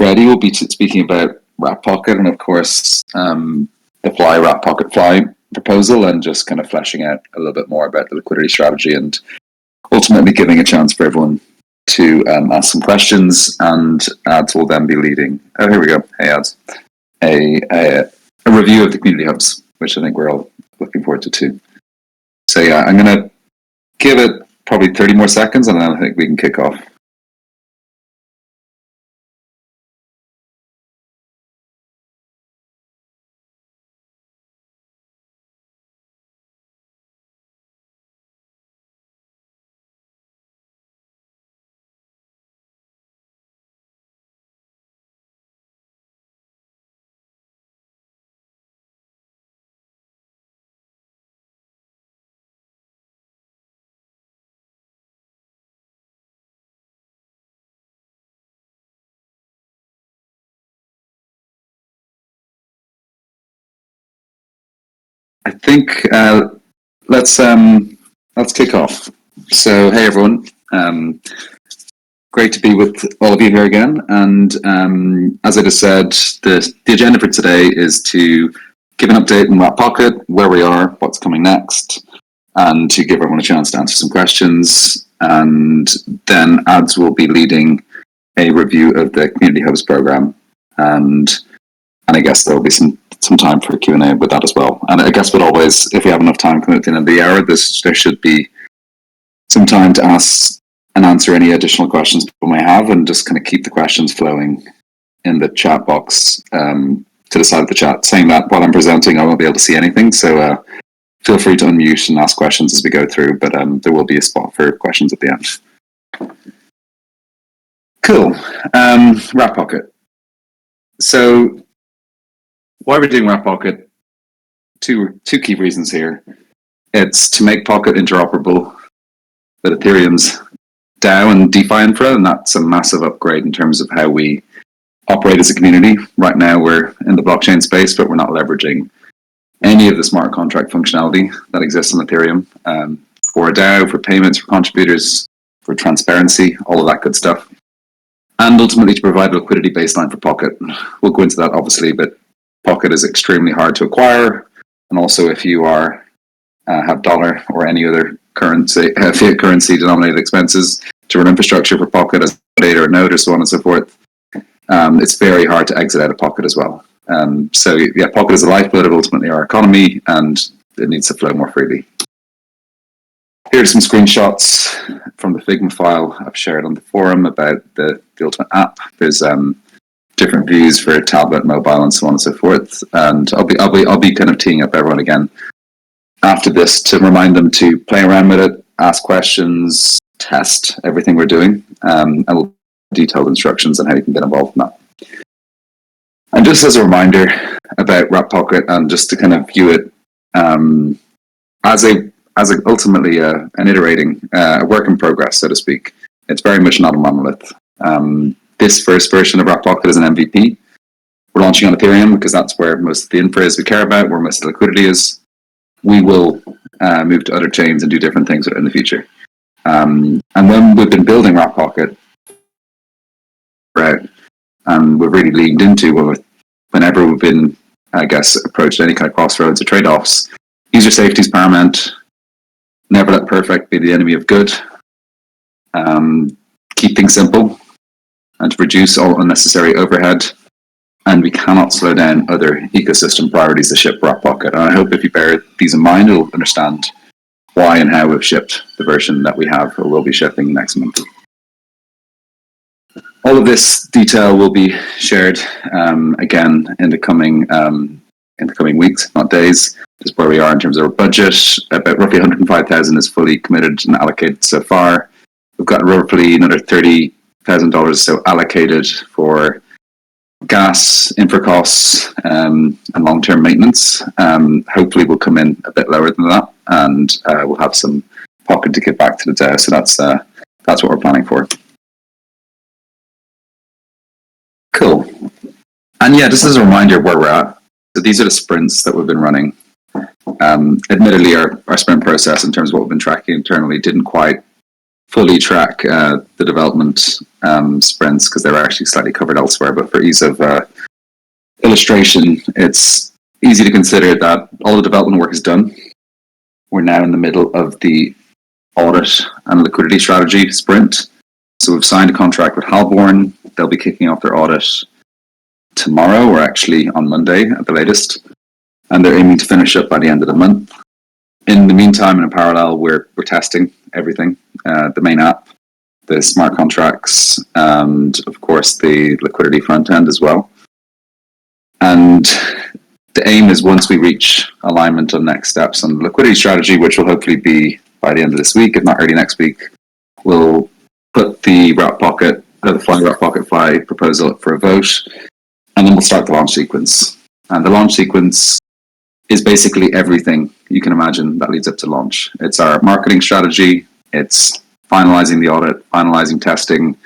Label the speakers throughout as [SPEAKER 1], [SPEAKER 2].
[SPEAKER 1] Freddie will be speaking about wPOKT and, of course, the Fly wPOKT Fly proposal, and just kind of fleshing out a little bit more about the liquidity strategy, and ultimately giving a chance for everyone to ask some questions, and Ads will then be leading. Oh, here we go. Hey, Ads. A review of the community hubs, which I think we're all looking forward to too. So yeah, I'm going to give it probably 30 more seconds, and then I think we can kick off. I think let's kick off. So hey everyone, great to be with all of you here again. And as I just said, the agenda for today is to give an update on wPOKT, where we are, what's coming next, and to give everyone a chance to answer some questions. And then Ads will be leading a review of the Community Hubs program, and I guess there will be some time for Q&A with that as well. And I guess, but always, if we have enough time coming at the end of the hour, there should be some time to ask and answer any additional questions people may have, and just kind of keep the questions flowing in the chat box to the side of the chat. Saying that, while I'm presenting, I won't be able to see anything, so feel free to unmute and ask questions as we go through, but there will be a spot for questions at the end. Cool. wPOKT. So why we're doing wPOKT, two key reasons here. It's to make Pocket interoperable with Ethereum's DAO and DeFi infra, and that's a massive upgrade in terms of how we operate as a community. Right now we're in the blockchain space, but we're not leveraging any of the smart contract functionality that exists on Ethereum for a DAO, for payments, for contributors, for transparency, all of that good stuff. And ultimately to provide a liquidity baseline for Pocket. We'll go into that obviously, but Pocket is extremely hard to acquire, and also if you have dollar or any other currency, fiat currency denominated expenses to run infrastructure for Pocket as a data or node or so on and so forth, it's very hard to exit out of Pocket as well. So yeah, Pocket is the lifeblood of ultimately our economy, and it needs to flow more freely. Here are some screenshots from the Figma file I've shared on the forum about the ultimate app. There's different views for tablet, mobile, and so on and so forth. And I'll be kind of teeing up everyone again after this to remind them to play around with it, ask questions, test everything we're doing, and we'll detailed instructions on how you can get involved in that. And just as a reminder about wPOKT, and just to kind of view it as ultimately an iterating, a work in progress, so to speak. It's very much not a monolith. This first version of wPOKT is an MVP. We're launching on Ethereum because that's where most of the infra is we care about, where most of the liquidity is. We will move to other chains and do different things in the future. And when we've been building wPOKT, right, and we've really leaned into whenever we've been, I guess, approached any kind of crossroads or trade-offs, user safety is paramount. Never let perfect be the enemy of good. Keep things simple and to reduce all unnecessary overhead. And we cannot slow down other ecosystem priorities to ship wPOKT. And I hope if you bear these in mind, you'll understand why and how we've shipped the version that we have or will be shipping next month. All of this detail will be shared again in the coming weeks, not days. Just where we are in terms of our budget. About roughly 105,000 is fully committed and allocated so far. We've got roughly another $30,000 so allocated for gas, infra costs, and long-term maintenance. Hopefully we'll come in a bit lower than that, and we'll have some pocket to get back to the DAO. So that's what we're planning for. Cool. And yeah, just as a reminder where we're at. So these are the sprints that we've been running. Admittedly, our sprint process in terms of what we've been tracking internally didn't quite fully track the development sprints because they were actually slightly covered elsewhere. But for ease of illustration, it's easy to consider that all the development work is done. We're now in the middle of the audit and liquidity strategy sprint. So we've signed a contract with Halborn. They'll be kicking off their audit tomorrow, or actually on Monday at the latest. And they're aiming to finish up by the end of the month. In the meantime, and in parallel, we're testing everything. The main app, the smart contracts, and of course the liquidity front end as well. And the aim is once we reach alignment on next steps on the liquidity strategy, which will hopefully be by the end of this week, if not early next week, we'll put the wPOKT, the wPOKT Fly proposal up for a vote, and then we'll start the launch sequence. And the launch sequence is basically everything you can imagine that leads up to launch. It's our marketing strategy, it's finalizing the audit, finalizing testing,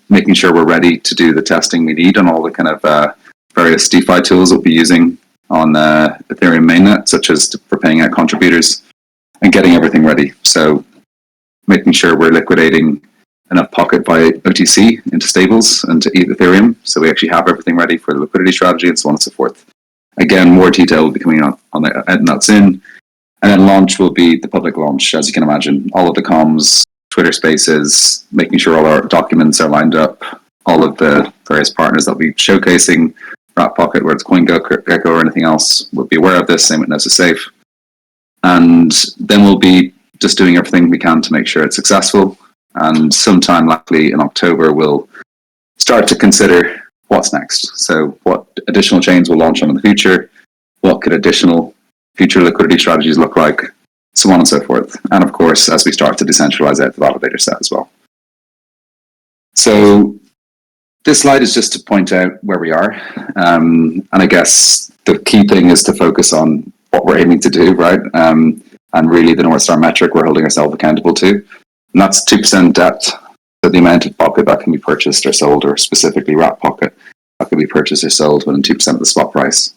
[SPEAKER 1] making sure we're ready to do the testing we need on all the kind of various DeFi tools that we'll be using on Ethereum mainnet, such as for paying out contributors, and getting everything ready. So making sure we're liquidating enough Pocket by OTC into stables and to Ethereum. So we actually have everything ready for the liquidity strategy and so on and so forth. Again, more detail will be coming on the and that's in. And then launch will be the public launch, as you can imagine. All of the comms, Twitter spaces, making sure all our documents are lined up, all of the various partners that will be showcasing wPOKT, whether it's CoinGecko or anything else, will be aware of this, same with Gnosis Safe. And then we'll be just doing everything we can to make sure it's successful. And sometime likely in October, we'll start to consider what's next. So what additional chains will launch on in the future? What could additional future liquidity strategies look like? So on and so forth. And of course, as we start to decentralize out the validator set as well. So this slide is just to point out where we are. And I guess the key thing is to focus on what we're aiming to do, right? And really the North Star metric we're holding ourselves accountable to. And that's 2% debt. So the amount of Pocket that can be purchased or sold, or specifically wPOKT that can be purchased or sold within 2% of the spot price.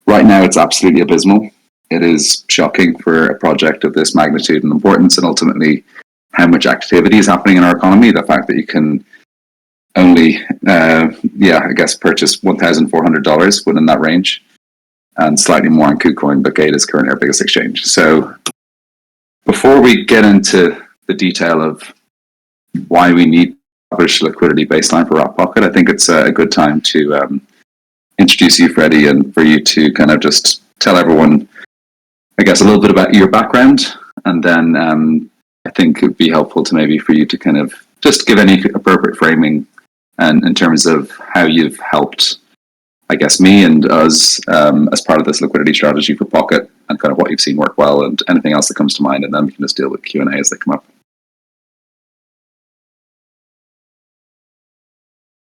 [SPEAKER 1] Right now, it's absolutely abysmal. It is shocking for a project of this magnitude and importance, and ultimately how much activity is happening in our economy. The fact that you can only, purchase $1,400 within that range, and slightly more on KuCoin, but Gate is currently our biggest exchange. So before we get into the detail of why we need to publish liquidity baseline for wPOKT, I think it's a good time to introduce you, Freddie, and for you to kind of just tell everyone, I guess, a little bit about your background, and then I think it would be helpful to maybe for you to kind of just give any appropriate framing and in terms of how you've helped, I guess, me and us as part of this liquidity strategy for Pocket, and kind of what you've seen work well and anything else that comes to mind, and then we can just deal with Q&A as they come up.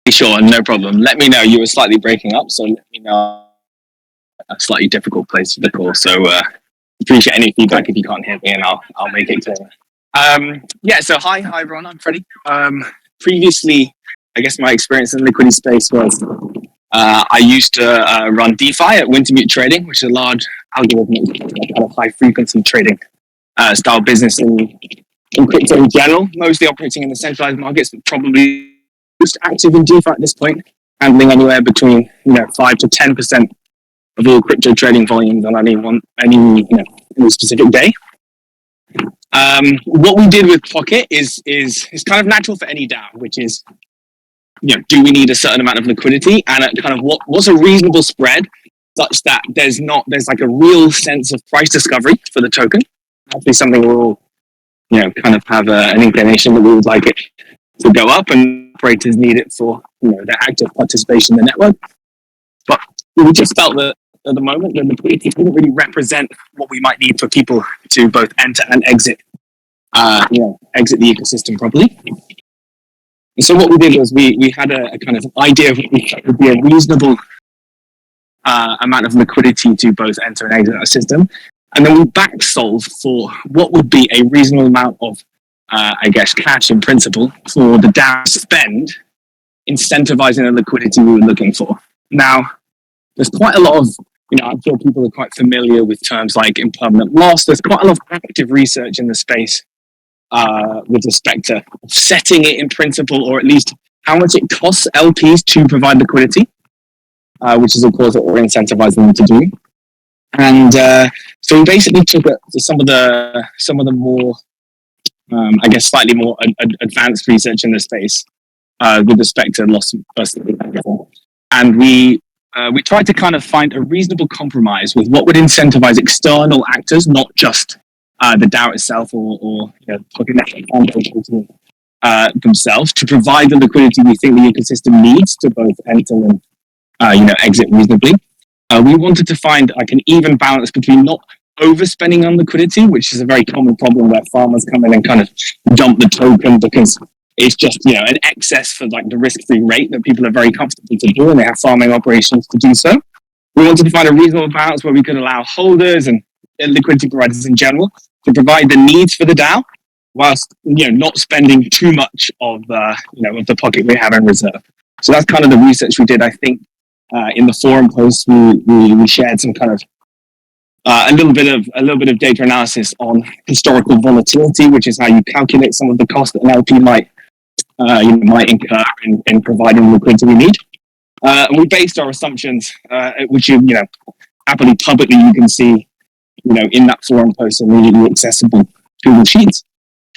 [SPEAKER 2] Sure, no problem. Let me know. You were slightly breaking up, so let me know. A slightly difficult place for the call, so appreciate any feedback if you can't hear me, and I'll make it clear. So hi everyone, I'm Freddie. Previously, I guess my experience in the liquidity space was I used to run DeFi at Wintermute Trading, which is a large algorithmic kind of high frequency trading style business in crypto in general, mostly operating in the centralized markets, but probably most active in DeFi at this point, handling anywhere between 5 to 10% of all crypto trading volumes on any specific day. What we did with Pocket is kind of natural for any DAO, which is, do we need a certain amount of liquidity, and kind of what's a reasonable spread such that there's like a real sense of price discovery for the token. Actually, something we'll kind of have an inclination that we would like it to go up, and operators need it for their active participation in the network. But we just felt that at the moment the liquidity didn't really represent what we might need for people to both enter and exit exit the ecosystem properly. And so what we did was we had a kind of idea of what we thought would be a reasonable amount of liquidity to both enter and exit our system, and then we back solve for what would be a reasonable amount of cash in principle for the DAO to spend incentivizing the liquidity we were looking for. Now, there's quite a lot of, I'm sure people are quite familiar with terms like impermanent loss. There's quite a lot of active research in the space with respect to setting it in principle, or at least how much it costs LPs to provide liquidity, which is of course what we're incentivizing them to do. And so we basically took some of the more, I guess, slightly more advanced research in the space with respect to loss versus and we tried to kind of find a reasonable compromise with what would incentivize external actors, not just the DAO itself or themselves, to provide the liquidity we think the ecosystem needs to both enter and exit reasonably. We wanted to find like an even balance between not overspending on liquidity, which is a very common problem where farmers come in and kind of dump the token because it's just an excess for like the risk-free rate that people are very comfortable to do, and they have farming operations to do so. We wanted to find a reasonable balance where we could allow holders and liquidity providers in general to provide the needs for the DAO, whilst not spending too much of of the pocket we have in reserve. So that's kind of the research we did. I think in the forum post we shared some kind of a little bit of data analysis on historical volatility, which is how you calculate some of the cost that an LP might incur in providing the liquidity we need. And we based our assumptions, which happily publicly you can see in that forum post immediately accessible Google Sheets.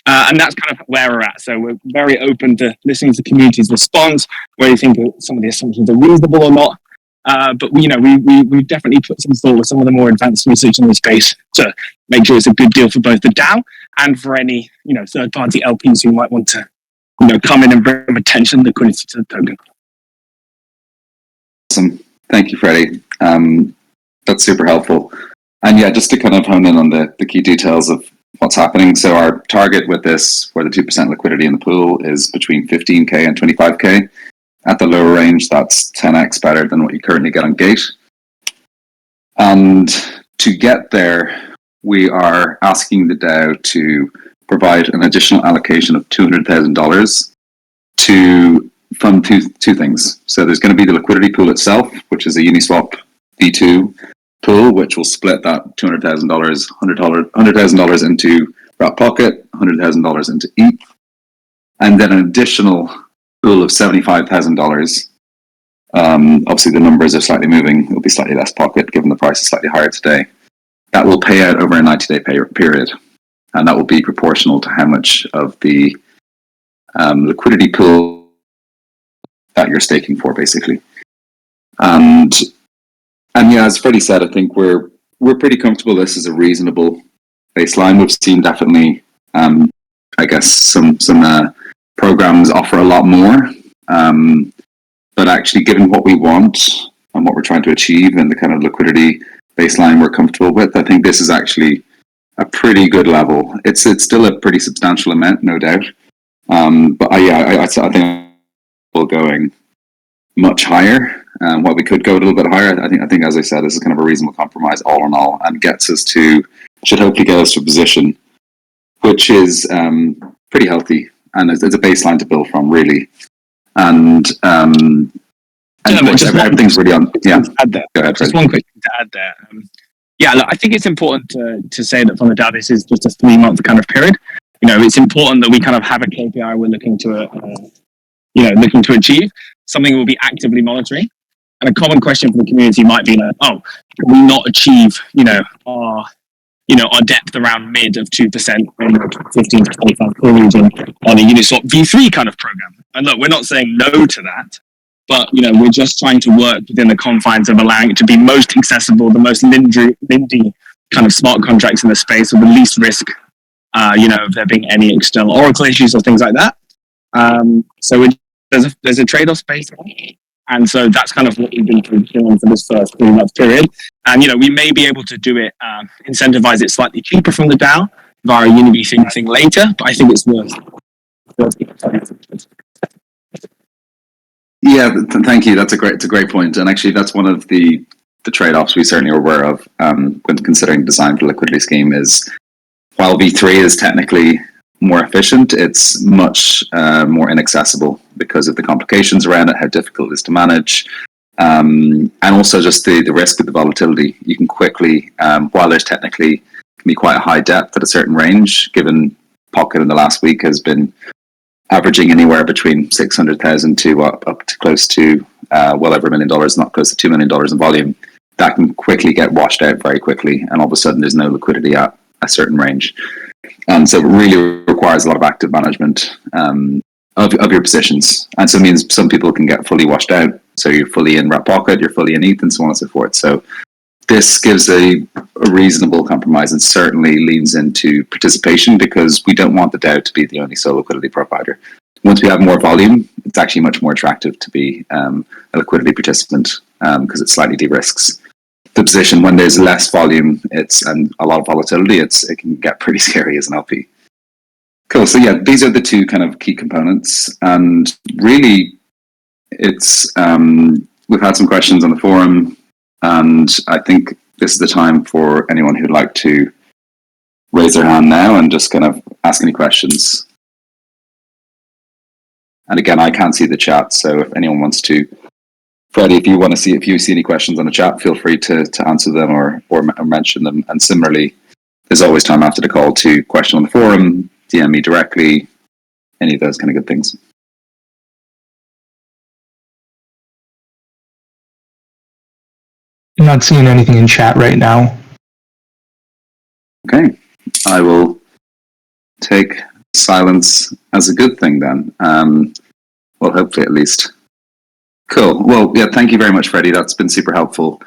[SPEAKER 2] And that's kind of where we're at. So we're very open to listening to the community's response, where you think some of the assumptions are reasonable or not. But we've definitely put some thought with some of the more advanced research in the space to make sure it's a good deal for both the DAO and for any third-party LPs who might want to come in and bring attention liquidity to the token.
[SPEAKER 1] Awesome. Thank you, Freddie. That's super helpful. And yeah, just to kind of hone in on the key details of what's happening. So our target with this, for the 2% liquidity in the pool, is between 15K and 25K. At the lower range, that's 10x better than what you currently get on Gate. And to get there, we are asking the DAO to provide an additional allocation of $200,000 to fund two things. So there's going to be the liquidity pool itself, which is a Uniswap V2 pool, which will split that $200,000, $100,000 into wPOKT, $100,000 into ETH, and then an additional pool of $75,000. Obviously, the numbers are slightly moving. It'll be slightly less pocket given the price is slightly higher today. That will pay out over a 90-day period, and that will be proportional to how much of the liquidity pool that you're staking for, basically. And yeah, as Freddie said, I think we're pretty comfortable. This is a reasonable baseline. We've seen definitely, I guess, some programs offer a lot more, but actually, given what we want and what we're trying to achieve and the kind of liquidity baseline we're comfortable with, I think this is actually a pretty good level. It's still a pretty substantial amount, no doubt, but I think we're going much higher. What we could go a little bit higher. I think, as I said, this is kind of a reasonable compromise, all in all, and should hopefully get us to a position which is pretty healthy. And it's a baseline to build from, really. And everything's really on. Yeah,
[SPEAKER 2] go ahead, just one quick thing to add there. Look, I think it's important to say that from the DAO, this is just a 3-month kind of period. It's important that we kind of have a KPI we're looking to achieve, something we'll be actively monitoring. And a common question for the community might be like, can we not achieve, our depth around mid of 2% in the 15 to 25 core region on a Uniswap V3 kind of program? And look, we're not saying no to that, but we're just trying to work within the confines of allowing it to be most accessible, the most lindy kind of smart contracts in the space with the least risk, of there being any external Oracle issues or things like that. So there's a trade-off space. And so that's kind of what we've been doing for this first 3-month period. And, we may be able to do it, incentivize it slightly cheaper from the DAO via a UniV thing later, but I think it's worth it.
[SPEAKER 1] Yeah, thank you. That's a great point. And actually, that's one of the trade-offs we certainly are aware of when considering design for the liquidity scheme is, while V3 is technically more efficient, it's much more inaccessible because of the complications around it, how difficult it is to manage, and also just the risk of the volatility. You can quickly, while there's technically can be quite a high depth at a certain range, given Pocket in the last week has been averaging anywhere between 600,000 to up to close to well over $1 million, not close to $2 million in volume. That can quickly get washed out very quickly, and all of a sudden there's no liquidity at a certain range. So it really requires a lot of active management of your positions. And so it means some people can get fully washed out. So you're fully in Wrap Pocket, you're fully in ETH, and so on and so forth. So this gives a reasonable compromise and certainly leans into participation, because we don't want the DAO to be the only sole liquidity provider. Once we have more volume, it's actually much more attractive to be a liquidity participant, because it slightly de-risks the position. When there's less volume and a lot of volatility, it can get pretty scary as an LP. Cool. So yeah, these are the two kind of key components, and really, it's we've had some questions on the forum, and I think this is the time for anyone who'd like to raise their hand now and just kind of ask any questions. And again, I can't see the chat, so if anyone wants to, Freddie, if you see any questions on the chat, feel free to answer them or mention them. And similarly, there's always time after the call to question on the forum, DM me directly, any of those kind of good things.
[SPEAKER 3] I'm not seeing anything in chat right now.
[SPEAKER 1] Okay, I will take silence as a good thing then. Well, hopefully at least. Cool. Well, yeah, thank you very much, Freddie. That's been super helpful.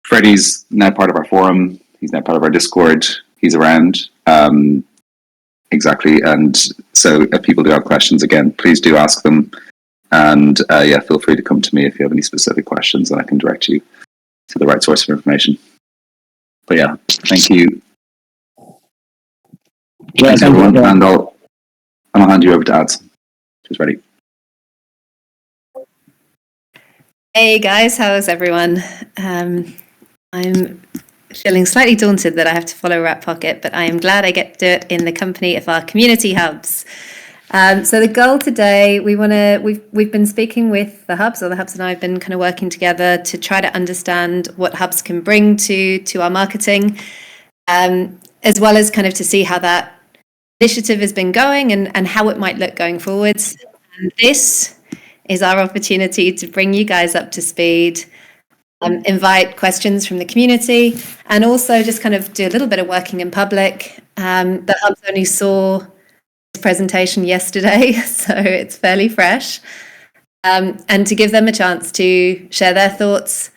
[SPEAKER 1] Freddie's now part of our forum. He's now part of our Discord. He's around. Exactly. And so if people do have questions, again, please do ask them. And yeah, feel free to come to me if you have any specific questions, and I can direct you to the right source of information. But yeah, thank you. Thanks, everyone. And I'll hand you over to Ads. Who's ready?
[SPEAKER 4] Hey guys, how's everyone? I'm feeling slightly daunted that I have to follow Wrap Pocket, but I am glad I get to do it in the company of our community hubs. So the goal today, we've been speaking with the hubs, or the hubs and I have been kind of working together to try to understand what hubs can bring to our marketing, as well as kind of to see how that initiative has been going and how it might look going forwards. And this is our opportunity to bring you guys up to speed, invite questions from the community, and also just kind of do a little bit of working in public. The hubs only saw this presentation yesterday, so it's fairly fresh. And to give them a chance to share their thoughts,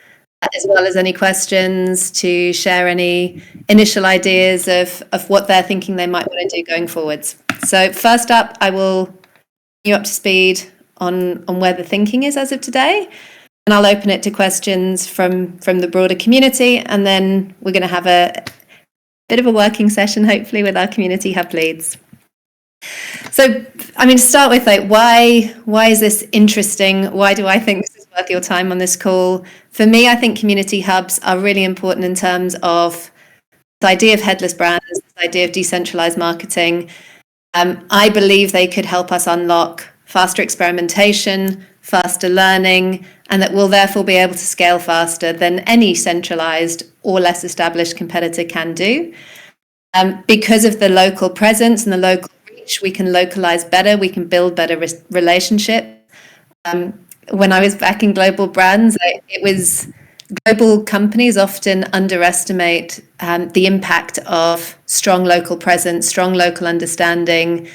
[SPEAKER 4] as well as any questions, to share any initial ideas of what they're thinking they might want to do going forwards. So first up, I will bring you up to speed on where the thinking is as of today, and I'll open it to questions from the broader community, and then we're going to have a bit of a working session, hopefully, with our community hub leads. So, I mean, to start with, like, why is this interesting? Why do I think this is worth your time on this call? For me, I think community hubs are really important in terms of the idea of headless brands, the idea of decentralized marketing. I believe they could help us unlock faster experimentation, faster learning, and that we'll therefore be able to scale faster than any centralized or less established competitor can do. Because of the local presence and the local reach, we can localize better, we can build better relationships. When I was back in global brands, global companies often underestimate the impact of strong local presence, strong local understanding,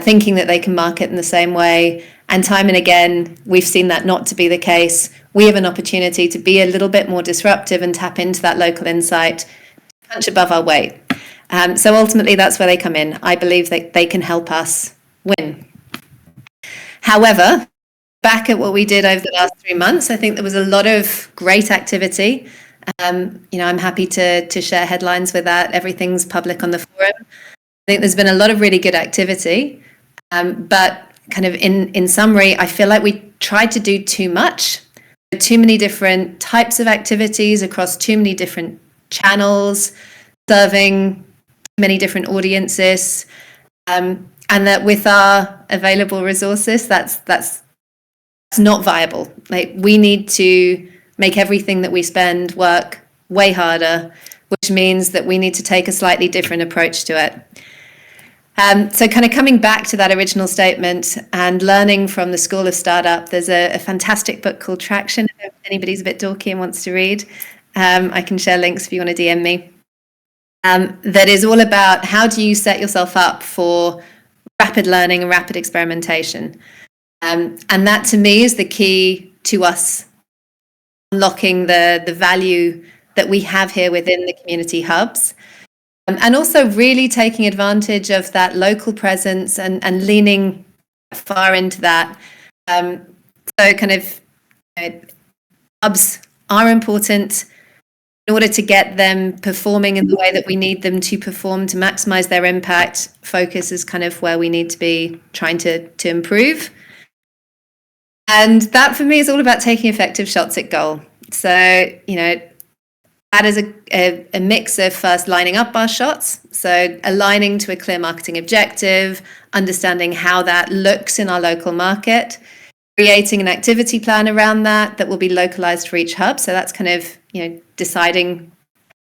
[SPEAKER 4] thinking that they can market in the same way. And time and again, we've seen that not to be the case. We have an opportunity to be a little bit more disruptive and tap into that local insight, punch above our weight. So ultimately, that's where they come in. I believe that they can help us win. However, back at what we did over the last 3 months, I think there was a lot of great activity. I'm happy to share headlines with that. Everything's public on the forum. I think there's been a lot of really good activity, but kind of in summary, I feel like we tried to do too much, too many different types of activities across too many different channels, serving many different audiences, and that with our available resources, that's not viable. Like, we need to make everything that we spend work way harder, which means that we need to take a slightly different approach to it. So kind of coming back to that original statement and learning from the School of Startup, there's a fantastic book called Traction. If anybody's a bit dorky and wants to read, I can share links if you want to DM me. That is all about how do you set yourself up for rapid learning and rapid experimentation. And that to me is the key to us unlocking the value that we have here within the community hubs. And also really taking advantage of that local presence and leaning far into that. So kind of hubs are important in order to get them performing in the way that we need them to perform to maximize their impact. Focus is kind of where we need to be trying to improve. And that for me is all about taking effective shots at goal. So, that is a mix of first lining up our shots, so aligning to a clear marketing objective, understanding how that looks in our local market, creating an activity plan around that will be localized for each hub. So that's kind of, deciding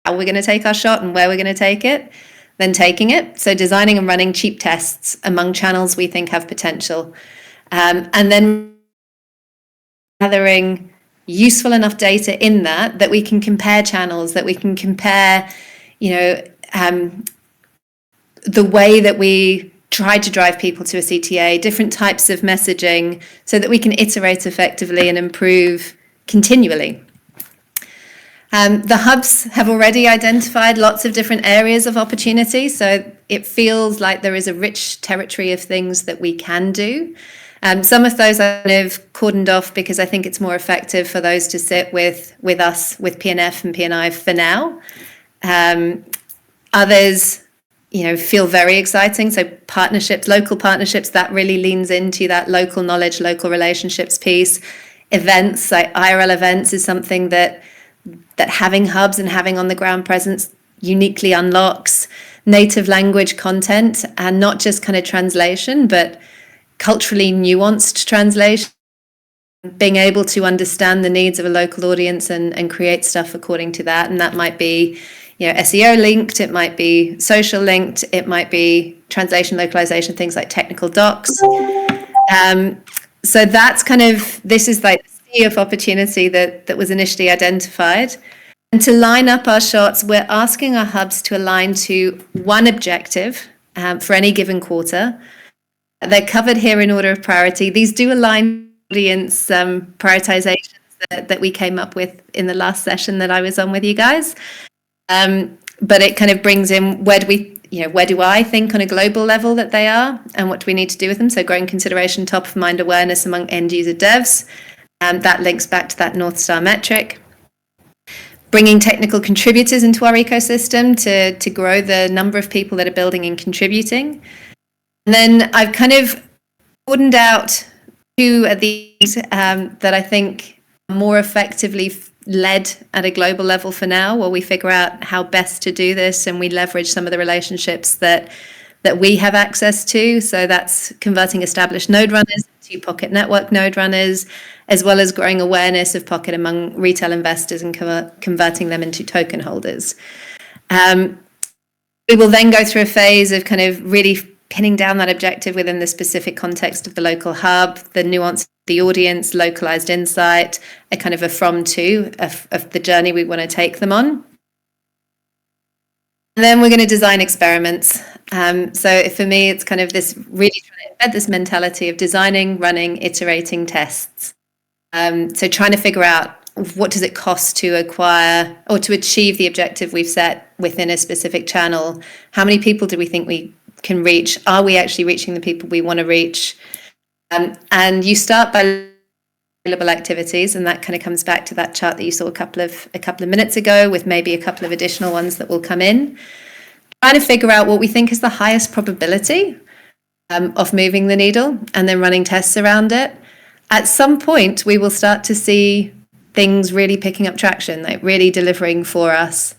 [SPEAKER 4] how we're going to take our shot and where we're going to take it, then taking it. So designing and running cheap tests among channels we think have potential, and then gathering useful enough data in that we can compare channels, that we can compare, the way that we try to drive people to a CTA, different types of messaging, so that we can iterate effectively and improve continually. The hubs have already identified lots of different areas of opportunity, so it feels like there is a rich territory of things that we can do. Some of those I kind of cordoned off because I think it's more effective for those to sit with us, with PNF and PNI for now. Others, feel very exciting. So partnerships, local partnerships, that really leans into that local knowledge, local relationships piece. Events, like IRL events, is something that having hubs and having on the ground presence uniquely unlocks. Native language content, and not just kind of translation, but culturally nuanced translation, being able to understand the needs of a local audience and create stuff according to that. And that might be, SEO linked, it might be social linked, it might be translation, localization, things like technical docs. So that's this is like the sea of opportunity that was initially identified. And to line up our shots, we're asking our hubs to align to one objective for any given quarter. They're covered here in order of priority. These do align audience prioritizations that we came up with in the last session that I was on with you guys. But it kind of brings in where do I think on a global level that they are, and what do we need to do with them? So growing consideration, top of mind awareness among end user devs. That links back to that North Star metric. Bringing technical contributors into our ecosystem to grow the number of people that are building and contributing. And then I've kind of cordoned out two of these that I think are more effectively led at a global level for now, while we figure out how best to do this and we leverage some of the relationships that we have access to. So that's converting established node runners to Pocket Network node runners, as well as growing awareness of Pocket among retail investors and converting them into token holders. We will then go through a phase of kind of really pinning down that objective within the specific context of the local hub, the nuance of the audience, localized insight, a kind of a from to of the journey we want to take them on. And then we're going to design experiments. So for me, it's kind of this really trying to embed this mentality of designing, running, iterating tests. So trying to figure out what does it cost to acquire or to achieve the objective we've set within a specific channel? How many people do we think we can reach? Are we actually reaching the people we want to reach? And you start by available activities, and that kind of comes back to that chart that you saw a couple of minutes ago, with maybe a couple of additional ones that will come in. Trying to figure out what we think is the highest probability of moving the needle, and then running tests around it. At some point, we will start to see things really picking up traction, like really delivering for us.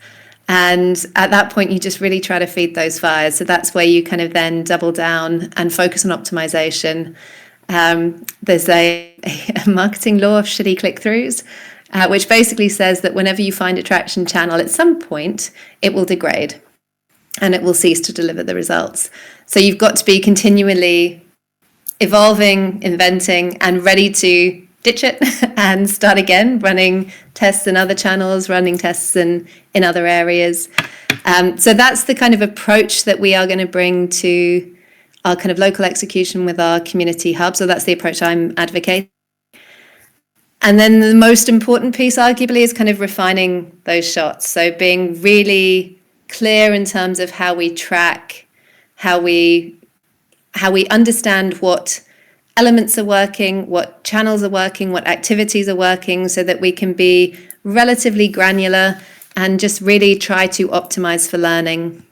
[SPEAKER 4] And at that point, you just really try to feed those fires. So that's where you kind of then double down and focus on optimization. There's a marketing law of shitty click-throughs, which basically says that whenever you find a traction channel, at some point, it will degrade. and it will cease to deliver the results. So you've got to be continually evolving, inventing, and ready to ditch it and start again, running tests in other channels, running tests in other areas. So that's the kind of approach that we are going to bring to our kind of local execution with our community hub. So that's the approach I'm advocating. And then the most important piece, arguably, is kind of refining those shots. So being really clear in terms of how we track, how we understand what elements are working, what channels are working, what activities are working, so that we can be relatively granular and just really try to optimize for learning.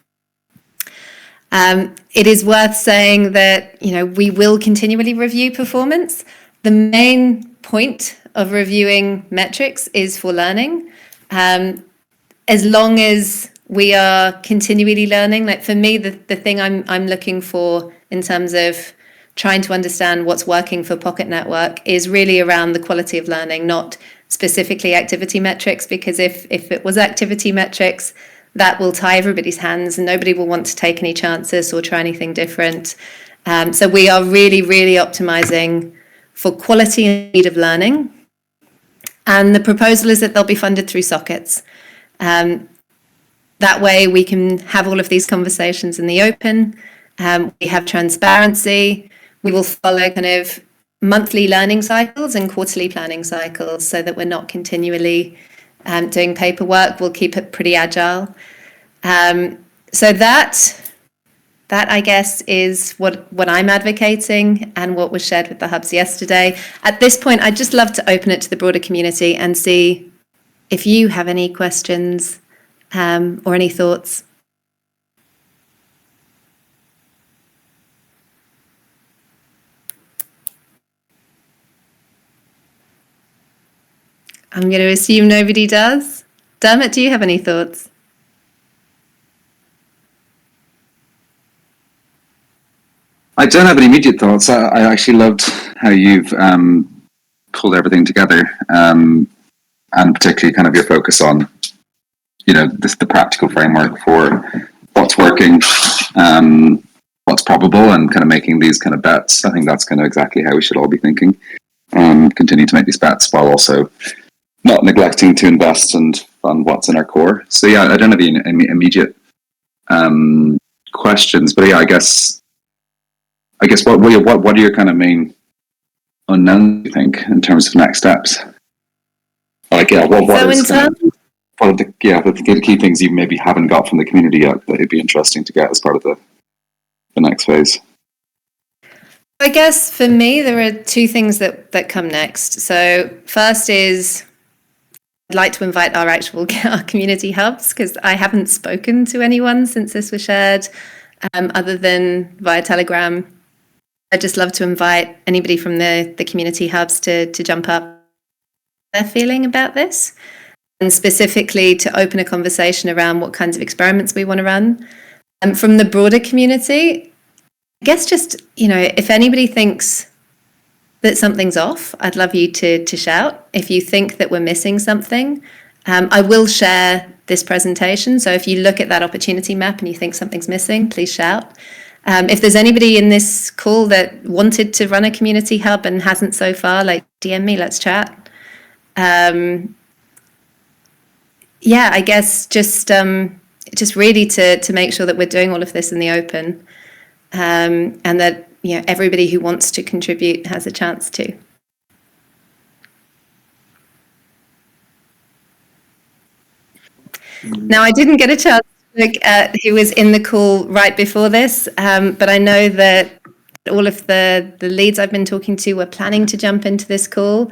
[SPEAKER 4] It is worth saying that, we will continually review performance. The main point of reviewing metrics is for learning. As long as we are continually learning, like for me, the thing I'm looking for in terms of trying to understand what's working for Pocket Network is really around the quality of learning, not specifically activity metrics, because if it was activity metrics, that will tie everybody's hands and nobody will want to take any chances or try anything different. So we are really, really optimizing for quality and speed of learning. And the proposal is that they'll be funded through sockets. That way we can have all of these conversations in the open. We have transparency. We will follow kind of monthly learning cycles and quarterly planning cycles so that we're not continually doing paperwork. We'll keep it pretty agile. So that I guess is what I'm advocating and what was shared with the hubs yesterday. At this point, I'd just love to open it to the broader community and see if you have any questions or any thoughts. I'm going to assume nobody does. Dermot, do you have any thoughts?
[SPEAKER 1] I don't have any immediate thoughts. I actually loved how you've pulled everything together, and particularly kind of your focus on, the practical framework for what's working, what's probable, and kind of making these kind of bets. I think that's kind of exactly how we should all be thinking. Continue to make these bets while also not neglecting to invest and fund what's in our core. So yeah, I don't have any immediate questions, but yeah, I guess what are your kind of main unknowns, you think, in terms of next steps? Like, yeah, what are the key things you maybe haven't got from the community yet that it'd be interesting to get as part of the next phase?
[SPEAKER 4] I guess for me, there are two things that come next. So first is I'd like to invite our community hubs, because I haven't spoken to anyone since this was shared, other than via Telegram. I'd just love to invite anybody from the community hubs to jump up their feeling about this, and specifically to open a conversation around what kinds of experiments we want to run. From the broader community, I guess just, if anybody thinks that something's off, I'd love you to shout. If you think that we're missing something, I will share this presentation. So if you look at that opportunity map and you think something's missing, please shout. If there's anybody in this call that wanted to run a community hub and hasn't so far, like DM me, let's chat. I guess just really to make sure that we're doing all of this in the open, and that everybody who wants to contribute has a chance to. Now, I didn't get a chance to look at who was in the call right before this, but I know that all of the leads I've been talking to were planning to jump into this call.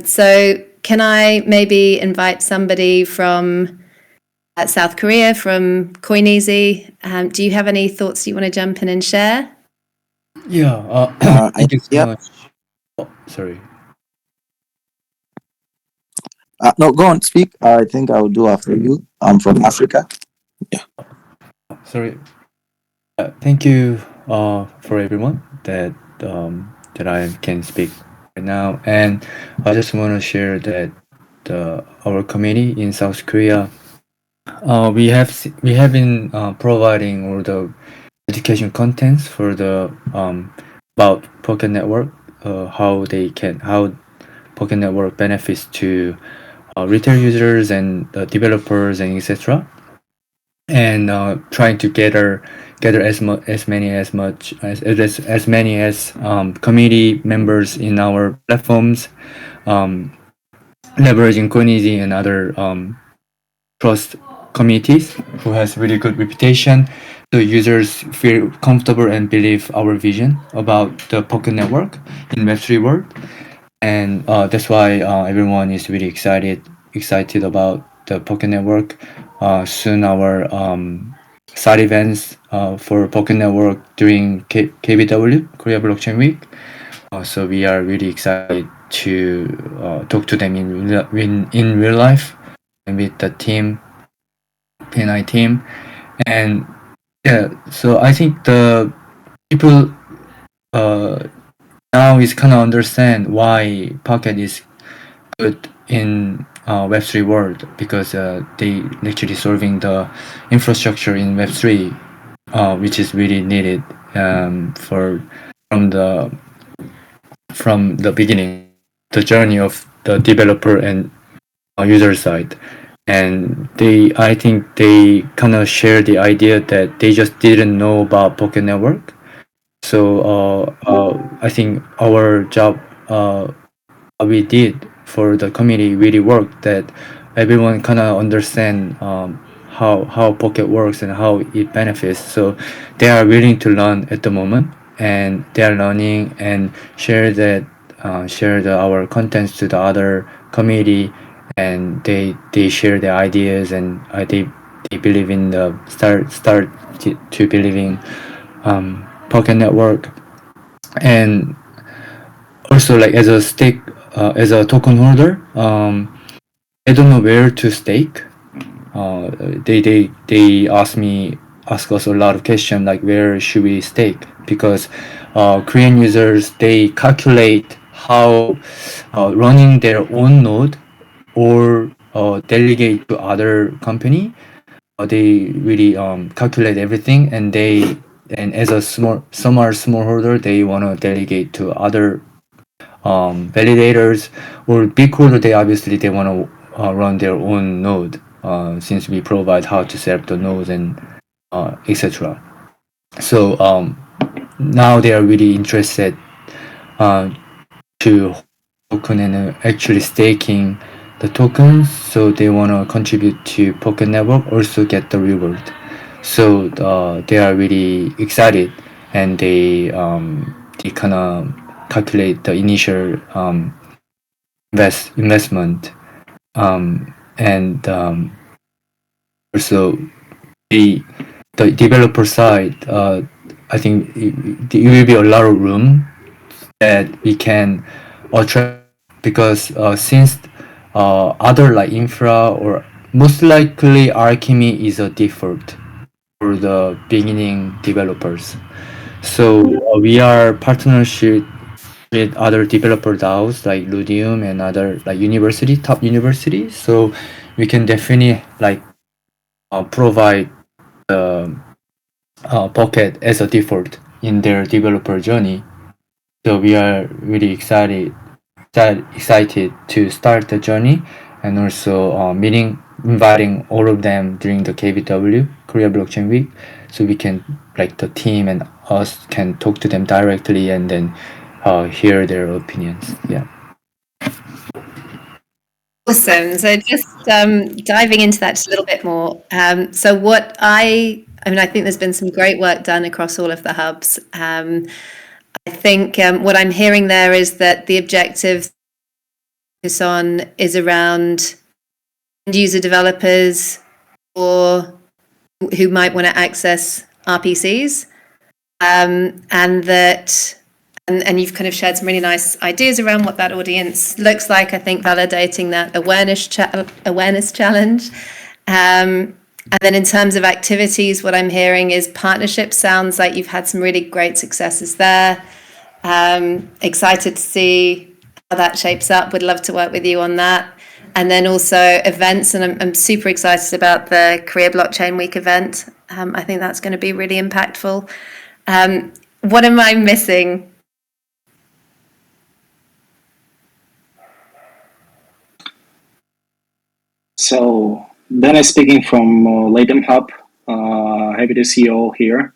[SPEAKER 4] So can I maybe invite somebody from South Korea, from Coineasy? Do you have any thoughts you want to jump in and share?
[SPEAKER 5] Yeah, thank you so much. Oh, sorry.
[SPEAKER 6] No, go on, speak. I think I will do after you. I'm from Africa. Yeah.
[SPEAKER 5] Sorry. Thank you for everyone that I can speak right now, and I just want to share that our committee in South Korea we have been providing all the education contents for the about Pocket Network, how Pocket Network benefits to retail users and developers and etc. And trying to gather as many as community members in our platforms, leveraging community and other trust communities who has really good reputation, so users feel comfortable and believe our vision about the Pocket Network in Web3 world. And that's why everyone is really excited about the Pocket Network. Soon our side events for Pocket Network during KBW, Korea Blockchain Week. So we are really excited to talk to them in real life and with the team, PNI team. And yeah, so I think the people now is kind of understand why Pocket is good in Web3 world, because they actually solving the infrastructure in Web3, which is really needed from the beginning, the journey of the developer and user side. And I think they kind of share the idea that they just didn't know about Pocket Network. So I think our job we did for the community really worked, that everyone kind of understand how Pocket works and how it benefits. So they are willing to learn at the moment, and they are learning and share our contents to the other community, and they share their ideas, and they believe in the start to believing Pocket Network. And also, like, as a token holder, I don't know where to stake. They ask us a lot of questions, like where should we stake, because Korean users, they calculate how running their own node or delegate to other company. They really calculate everything, and as a some are small holder, they want to delegate to other validators, or big holder, they obviously they want to run their own node, since we provide how to set up the nodes and etc. So now they are really interested to token and actually staking the tokens, so they want to contribute to Pocket Network, also get the reward. So they are really excited, and they kind of calculate the initial investment, and also the developer side. I think it will be a lot of room that we can attract, because since other like infra, or most likely Alchemy is a default for the beginning developers. So we are partnership with other developer DAOs like Ludium and other like top universities. So we can definitely like provide the Pocket as a default in their developer journey. So we are really excited to start the journey, and also inviting all of them during the KBW, Korea Blockchain Week, so we can, like, the team and us can talk to them directly and then hear their opinions. Yeah.
[SPEAKER 4] Awesome. So just diving into that just a little bit more. So what I mean, I think there's been some great work done across all of the hubs. I think what I'm hearing there is that the objective focus on is around end user developers or who might want to access RPCs, and that. And you've kind of shared some really nice ideas around what that audience looks like. I think validating that awareness challenge. And then in terms of activities, what I'm hearing is partnerships. Sounds like you've had some really great successes there. Excited to see how that shapes up. Would love to work with you on that. And then also events, and I'm super excited about the Korea Blockchain Week event. I think that's going to be really impactful. What am I missing?
[SPEAKER 7] So, Dennis speaking from Latham Hub. Happy to see you all here.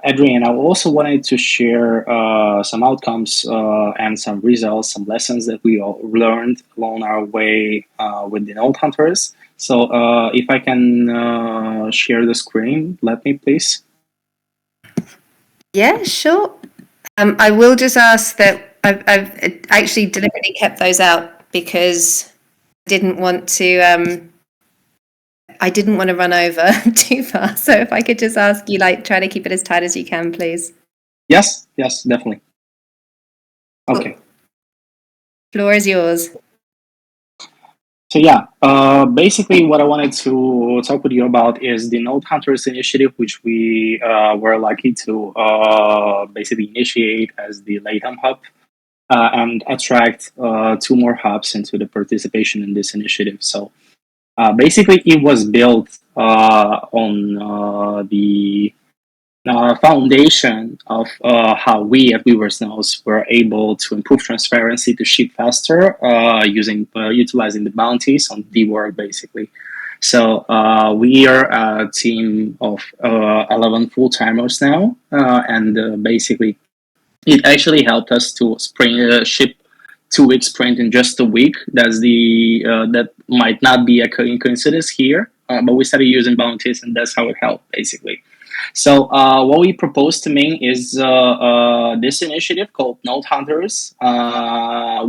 [SPEAKER 7] Adrian, I also wanted to share some outcomes and some results, some lessons that we all learned along our way with the node hunters. So if I can share the screen, let me please.
[SPEAKER 4] Yeah, sure. I will just ask that I've actually deliberately kept those out because I didn't want to run over too far. So if I could just ask you, like, try to keep it as tight as you can, please.
[SPEAKER 7] Yes, definitely. Okay.
[SPEAKER 4] Cool. Floor is yours.
[SPEAKER 7] So yeah, basically what I wanted to talk with you about is the Node Hunters initiative, which we were lucky to basically initiate as the Latham Hub and attract 2 more hubs into the participation in this initiative. So basically it was built on the foundation of how we at Weavers Nodes were able to improve transparency to ship faster utilizing the bounties on the world basically. So we are a team of 11 full-timers now, and basically it actually helped us to ship 2-week sprint in just a week. That's that might not be a coincidence here, but we started using bounties, and that's how it helped basically. So what we propose to Ming is this initiative called Node Hunters,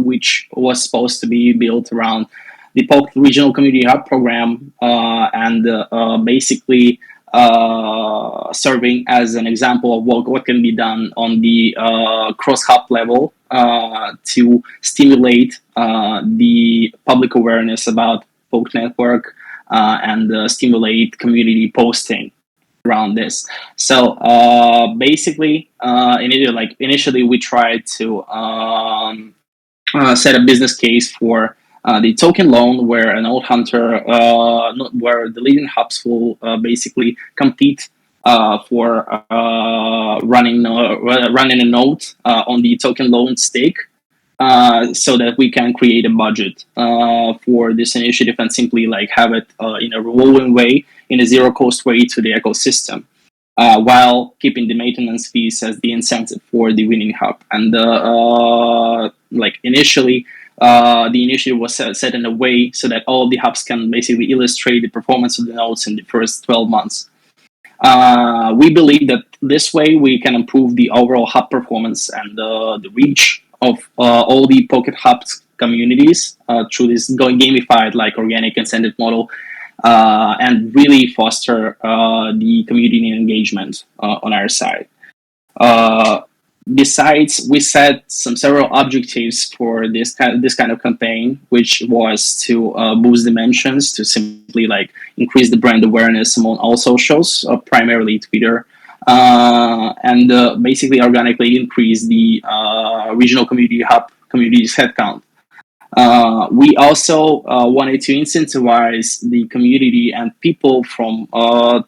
[SPEAKER 7] which was supposed to be built around the wPOKT Regional Community Hub program, and basically serving as an example of what can be done on the cross-hub level to stimulate the public awareness about wPOKT network and stimulate community posting around this. So basically, initially we tried to set a business case for the token loan, where an node hunter, where the leading hubs will basically compete for running a node on the token loan stake. So that we can create a budget for this initiative and simply like have it in a revolving way, in a zero cost way to the ecosystem, while keeping the maintenance fees as the incentive for the winning hub. And initially, the initiative was set in a way so that all the hubs can basically illustrate the performance of the nodes in the first 12 months. We believe that this way we can improve the overall hub performance and the reach of all the Pocket Hubs communities through this gamified, like organic incentive model, and really foster the community engagement on our side. Besides, we set several objectives for this kind of campaign, which was to boost dimensions, to simply like increase the brand awareness among all socials, primarily Twitter, and basically organically increase the regional community hub community's headcount. We also wanted to incentivize the community and people from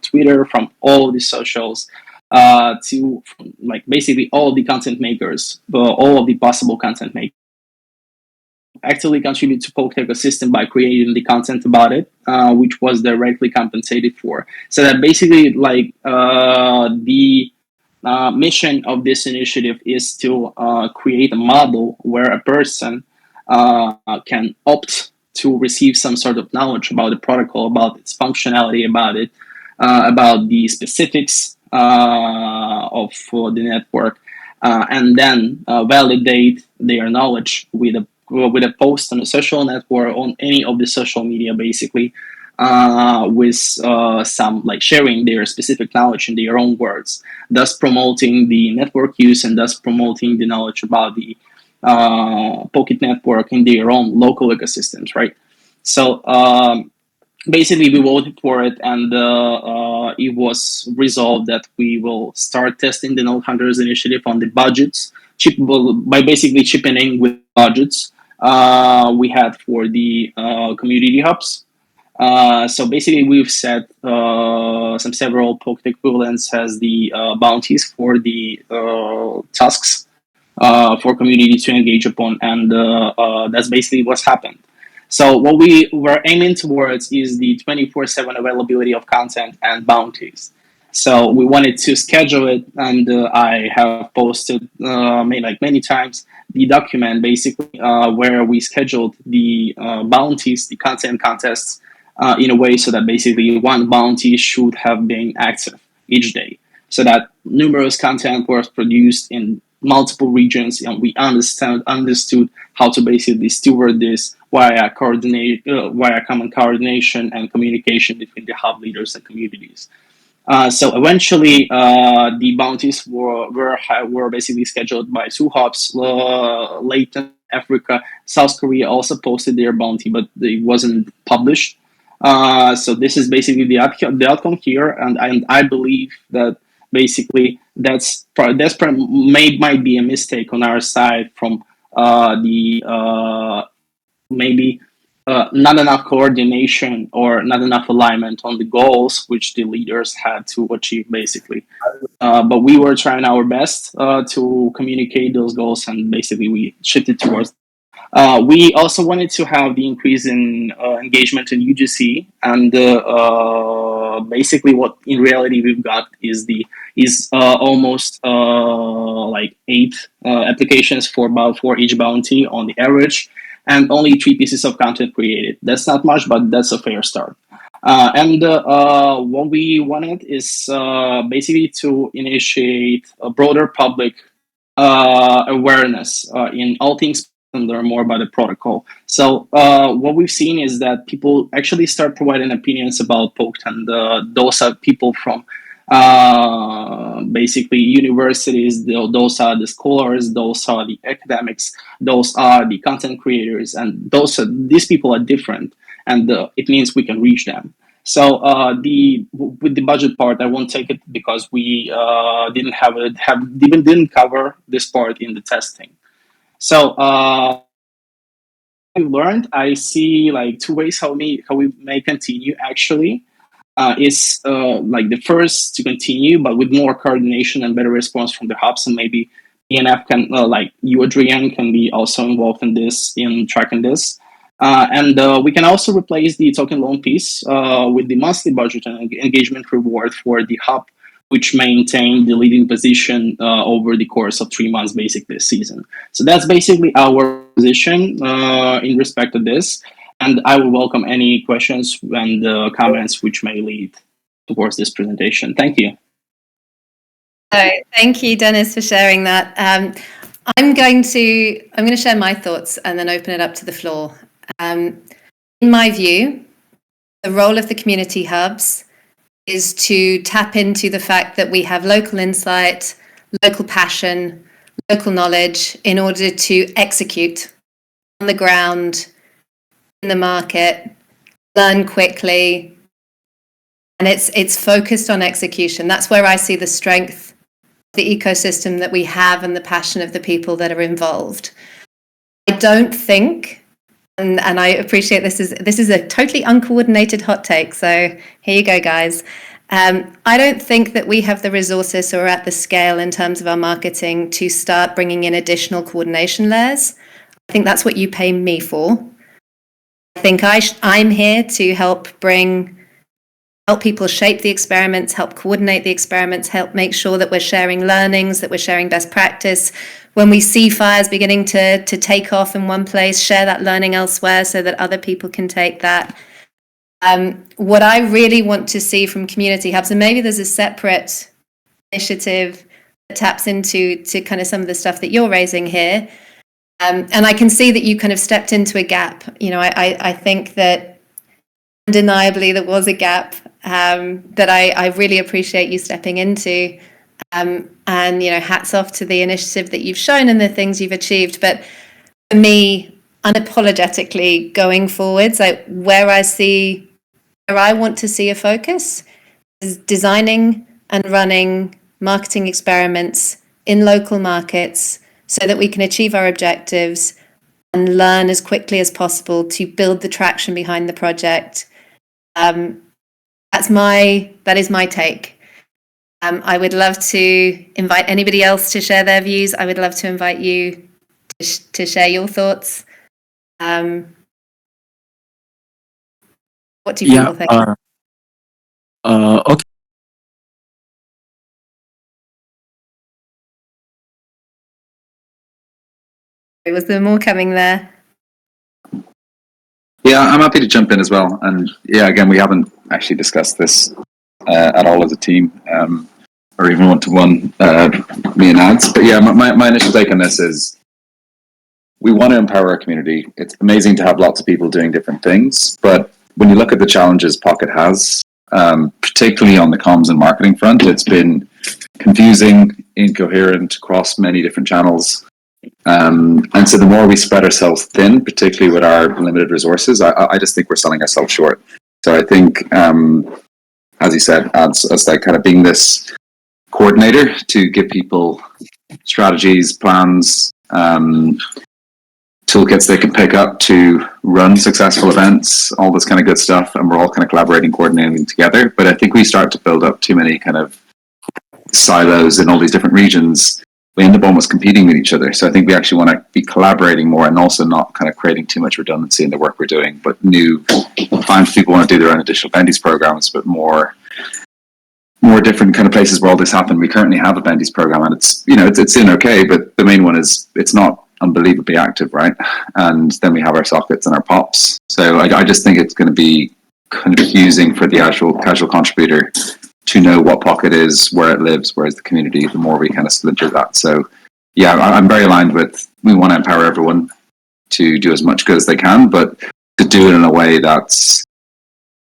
[SPEAKER 7] Twitter, from all the socials, to like basically all the content makers, all of the possible content makers, actively contribute to wPOKT ecosystem by creating the content about it, which was directly compensated for. So that basically like the mission of this initiative is to create a model where a person can opt to receive some sort of knowledge about the protocol, about its functionality, about the specifics of the network, and then validate their knowledge with a post on a social network, on any of the social media, basically, with some like sharing their specific knowledge in their own words, thus promoting the network use and thus promoting the knowledge about the Pocket network in their own local ecosystems, right? So basically we voted for it, and it was resolved that we will start testing the Node Hunters initiative on the budgets, by basically chipping in with budgets we had for the community hubs. So basically, we've set some several POKT equivalents as the bounties for the tasks for community to engage upon, and that's basically what's happened. So what we were aiming towards is the 24/7 availability of content and bounties. So we wanted to schedule it, and I have posted many times the document basically where we scheduled the bounties, the content contests in a way so that basically one bounty should have been active each day, so that numerous content was produced in multiple regions, and we understood how to basically steward this via common coordination and communication between the hub leaders and communities. So eventually, the bounties were basically scheduled by two hubs. Latin Africa, South Korea also posted their bounty, but it wasn't published. So this is basically the outcome here, and I believe that basically might be a mistake on our side from the maybe not enough coordination or not enough alignment on the goals which the leaders had to achieve basically. But we were trying our best to communicate those goals, and basically we shifted towards. We also wanted to have the increase in engagement in UGC, and basically what in reality we've got is almost like 8 applications for each bounty on the average, and only 3 pieces of content created. That's not much, but that's a fair start. And what we wanted is basically to initiate a broader public awareness in all things and learn more about the protocol. So what we've seen is that people actually start providing opinions about POKT, and those are people from basically universities, those are the scholars, those are the academics, those are the content creators, and these people are different, and it means we can reach them. So with the budget part, I won't take it because we didn't cover this part in the testing. So we learned. I see like 2 ways how we may continue. Actually, is like the first to continue, but with more coordination and better response from the hubs, and maybe ENF can like you, Adrian, can be also involved in this, in tracking this. And we can also replace the token loan piece with the monthly budget and engagement reward for the hub, which maintain the leading position over the course of 3 months, basically this season. So that's basically our position in respect to this. And I will welcome any questions and comments which may lead towards this presentation. Thank you.
[SPEAKER 4] Thank you, Dennis, for sharing that. I'm going to share my thoughts and then open it up to the floor. In my view, the role of the community hubs is to tap into the fact that we have local insight, local passion, local knowledge in order to execute on the ground, in the market, learn quickly, and it's focused on execution. That's where I see the strength of the ecosystem that we have and the passion of the people that are involved. I don't think, and I appreciate this is a totally uncoordinated hot take, so here you go, guys. I don't think that we have the resources or at the scale in terms of our marketing to start bringing in additional coordination layers. I think that's what you pay me for. I think I'm here to help people shape the experiments, help coordinate the experiments, help make sure that we're sharing learnings, that we're sharing best practice. When we see fires beginning to take off in one place, share that learning elsewhere so that other people can take that. What I really want to see from community hubs, and maybe there's a separate initiative that taps into kind of some of the stuff that you're raising here. And I can see that you kind of stepped into a gap. You know, I think that undeniably there was a gap that I really appreciate you stepping into. And, you know, hats off to the initiative that you've shown and the things you've achieved. But for me, unapologetically going forwards, where I want to see a focus is designing and running marketing experiments in local markets so that we can achieve our objectives and learn as quickly as possible to build the traction behind the project. That is my take. I would love to invite anybody else to share their views. I would love to invite you to share your thoughts. What do people think?
[SPEAKER 6] Okay.
[SPEAKER 4] Was there more coming there?
[SPEAKER 1] Yeah, I'm happy to jump in as well. And yeah, again, we haven't actually discussed this at all as a team, or even one-to-one, me and Ads. But yeah, my initial take on this is we want to empower our community. It's amazing to have lots of people doing different things, but when you look at the challenges Pocket has, particularly on the comms and marketing front, it's been confusing, incoherent across many different channels. And so the more we spread ourselves thin, particularly with our limited resources, I just think we're selling ourselves short. So I think, as you said, as like kind of being this coordinator to give people strategies, plans, toolkits they can pick up to run successful events, all this kind of good stuff, and we're all kind of collaborating, coordinating together. But I think we start to build up too many kind of silos in all these different regions. We end up almost competing with each other. So I think we actually want to be collaborating more and also not kind of creating too much redundancy in the work we're doing, but find people want to do their own additional bendies programs, but more different kind of places where all this happened. We currently have a bendies program, and it's doing okay, but the main one is it's not unbelievably active, right? And then we have our sockets and our pops. So I just think it's going to be confusing for the actual casual contributor to know what Pocket is, where it lives, where is the community, the more we kind of splinter that. So yeah, I'm very aligned with, we want to empower everyone to do as much good as they can, but to do it in a way that's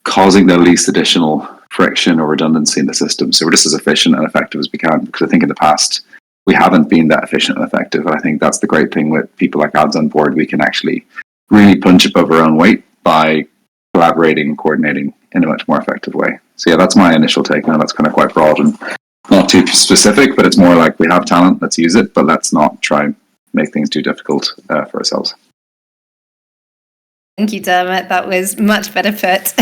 [SPEAKER 1] causing the least additional friction or redundancy in the system. So we're just as efficient and effective as we can, because I think in the past we haven't been that efficient and effective. And I think that's the great thing with people like Ads on board. We can actually really punch above our own weight by collaborating and coordinating in a much more effective way. So yeah, that's my initial take. Now that's kind of quite broad and not too specific, but it's more like we have talent, let's use it, but let's not try and make things too difficult for ourselves.
[SPEAKER 4] Thank you, Dermot. That was much better put.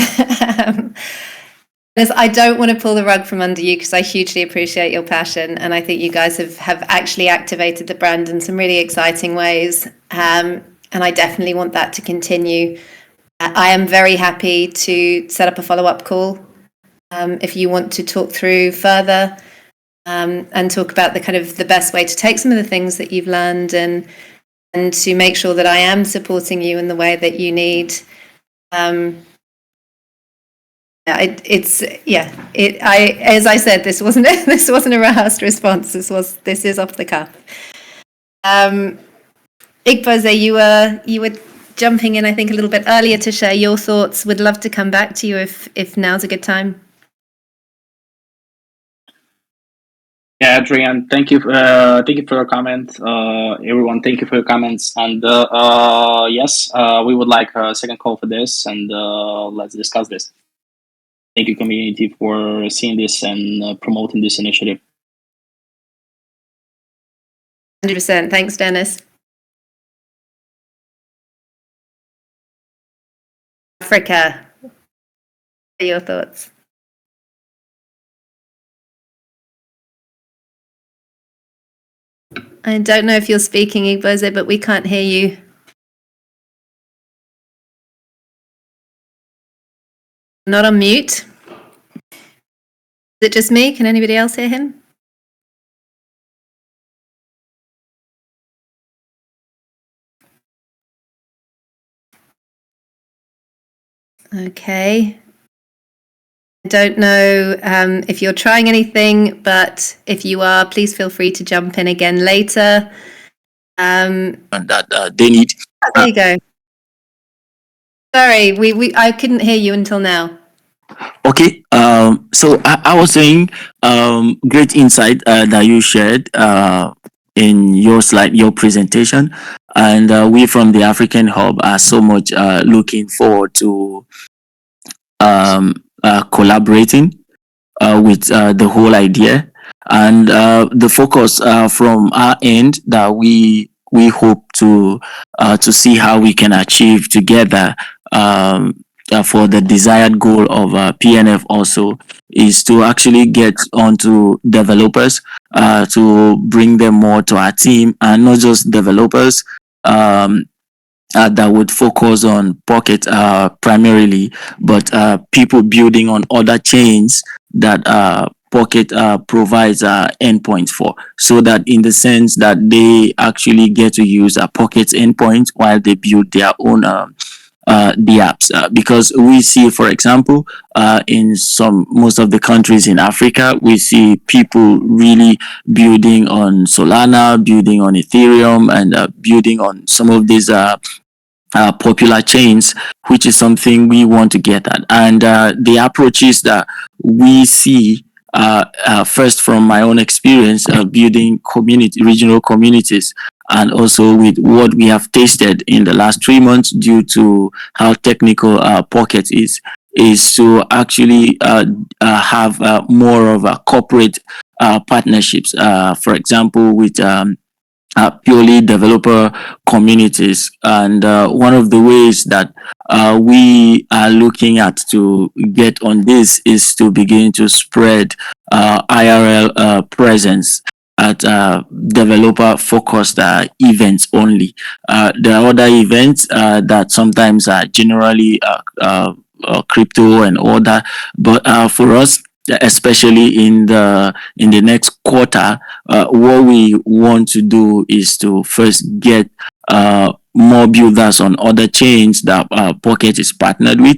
[SPEAKER 4] I don't want to pull the rug from under you because I hugely appreciate your passion, and I think you guys have actually activated the brand in some really exciting ways, and I definitely want that to continue. I am very happy to set up a follow-up call if you want to talk through further and talk about the best way to take some of the things that you've learned and to make sure that I am supporting you in the way that you need. As I said, this wasn't a rehearsed response. This is off the cuff. Igboze, you were jumping in, I think, a little bit earlier to share your thoughts. Would love to come back to you if now's a good time.
[SPEAKER 7] Yeah, Adrian, thank you for your comment. Everyone, thank you for your comments. And yes, we would like a second call for this, and let's discuss this. Thank you, community, for seeing this and promoting this initiative.
[SPEAKER 4] 100%. Thanks, Dennis. Africa, what are your thoughts? I don't know if you're speaking, Igboze, but we can't hear you. Not on mute. Is it just me? Can anybody else hear him? Okay. I don't know if you're trying anything, but if you are, please feel free to jump in again later.
[SPEAKER 6] And that they need.
[SPEAKER 4] There you go. Sorry, I couldn't hear you until now.
[SPEAKER 6] Okay. So I was saying, great insight that you shared in your slide, your presentation, and we from the African Hub are so much looking forward to collaborating with the whole idea, and the focus from our end that we we hope to see how we can achieve together for the desired goal of PNF also is to actually get onto developers to bring them more to our team, and not just developers that would focus on Pocket primarily, but people building on other chains that Pocket provides endpoints for, so that in the sense that they actually get to use Pocket's endpoint while they build their own the apps, because we see, for example, in most of the countries in Africa, we see people really building on Solana, building on Ethereum, and building on some of these popular chains, which is something we want to get at. And the approaches that we see, first from my own experience building regional communities, and also with what we have tasted in the last 3 months due to how technical Pocket is to actually have more of a corporate partnerships, for example, with purely developer communities. And one of the ways that we are looking at to get on this is to begin to spread IRL presence at developer focused events only. There are other events that sometimes are generally crypto and all that, but for us, especially in the next quarter, what we want to do is to first get more builders on other chains that Pocket is partnered with,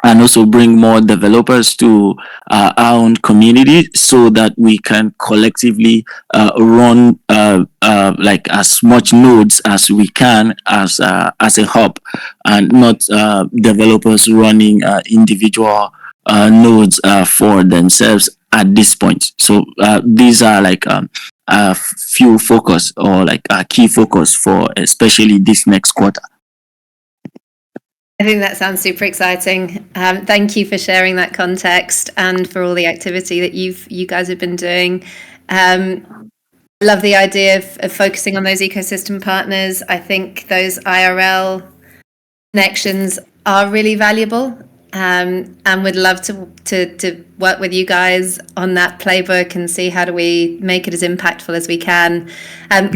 [SPEAKER 6] and also bring more developers to our own community, so that we can collectively run like as much nodes as we can as a hub, and not developers running individual nodes for themselves at this point. So these are like a few focus, or like a key focus for especially this next quarter.
[SPEAKER 4] I think that sounds super exciting. Thank you for sharing that context and for all the activity that you guys have been doing. I love the idea of focusing on those ecosystem partners. I think those IRL connections are really valuable, and would love to work with you guys on that playbook and see how do we make it as impactful as we can.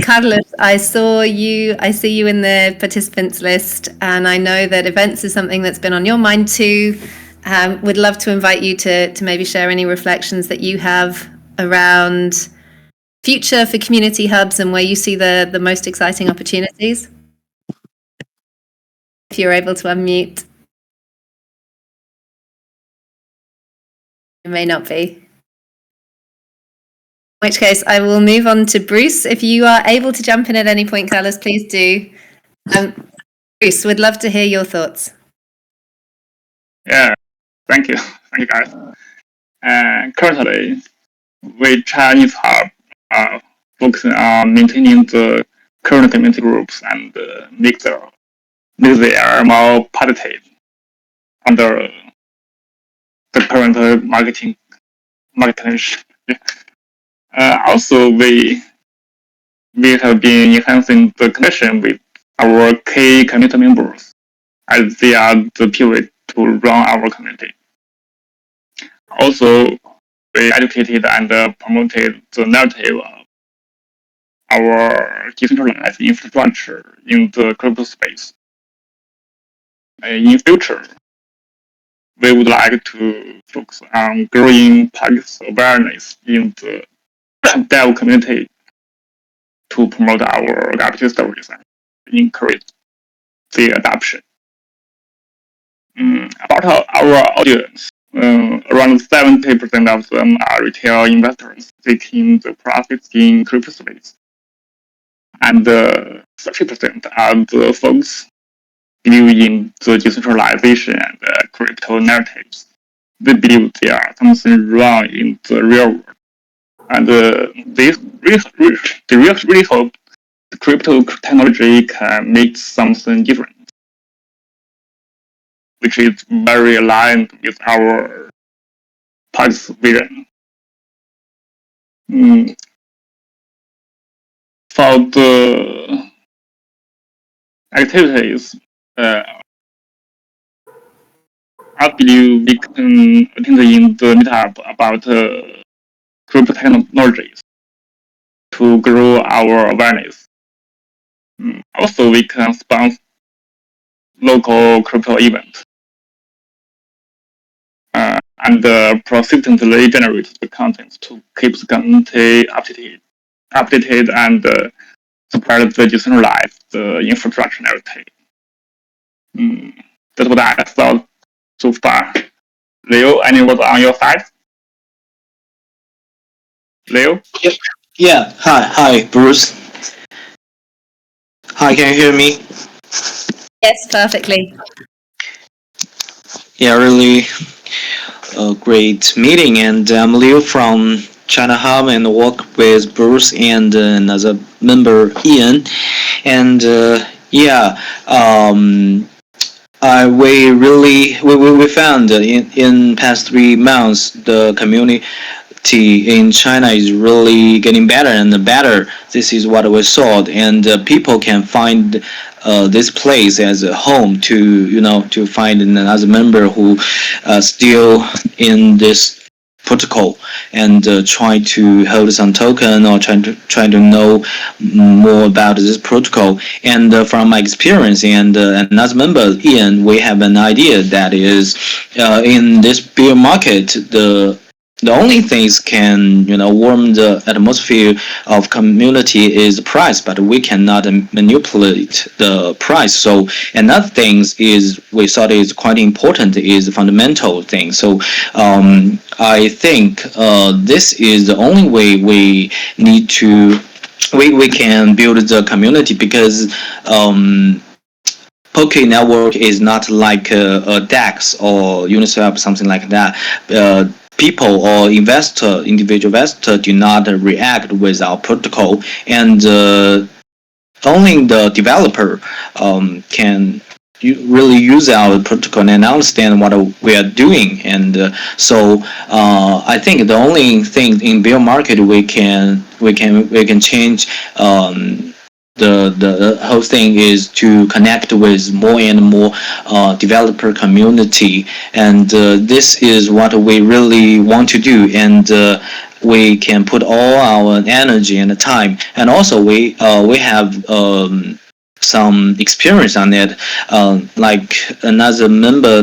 [SPEAKER 4] Carlos, I see you in the participants list, and I know that events is something that's been on your mind too. Would love to invite you to maybe share any reflections that you have around future for community hubs and where you see the most exciting opportunities. If you're able to unmute. It may not be. In which case, I will move on to Bruce. If you are able to jump in at any point, Carlos, please do. Bruce, would love to hear your thoughts.
[SPEAKER 8] Yeah, thank you. Thank you, guys. Currently, we Chinese Hub are focusing on maintaining the current community groups and make them more positive under the current market condition. Also, we have been enhancing the connection with our key community members, as they are the pivot to run our community. Also, we educated and promoted the narrative of our decentralized infrastructure in the crypto space. In future, we would like to focus on growing public awareness in the dev community to promote our gratitude stories and encourage the adoption. About our audience, around 70% of them are retail investors seeking the profits in crypto space, and 30% are the folks believe in the decentralization and crypto narratives. They believe there are something wrong in the real world, and they really hope the crypto technology can make something different, which is very aligned with our past vision. For the activities, I believe we can attend in the meetup about crypto technologies to grow our awareness. Also, we can sponsor local crypto events and persistently generate the content to keep the community updated and support the decentralized infrastructure and everything. That's what I thought so far. Leo, any words on your side? Leo?
[SPEAKER 9] Yeah. Hi, Bruce. Hi, can you hear me?
[SPEAKER 4] Yes, perfectly.
[SPEAKER 9] Yeah, really great meeting. And I'm Leo from China Hub and work with Bruce and another member Ian. And we found in past 3 months the community in China is really getting better and better. This is what we saw, and people can find this place as a home to find another member who still in this protocol and try to hold some token or try to know more about this protocol. And from my experience and another member Ian, we have an idea that is in this bear market the only things can warm the atmosphere of community is price, but we cannot manipulate the price. So another things is we thought is quite important is fundamental thing. So I think this is the only way we need to we can build the community, because Poke network is not like a DEX or Uniswap, something like that. People or individual investor do not react with our protocol, and only the developer can really use our protocol and understand what we are doing. And so I think the only thing in bear market we can change the whole thing is to connect with more and more developer community, and this is what we really want to do. And we can put all our energy and time, and also we have some experience on it, like another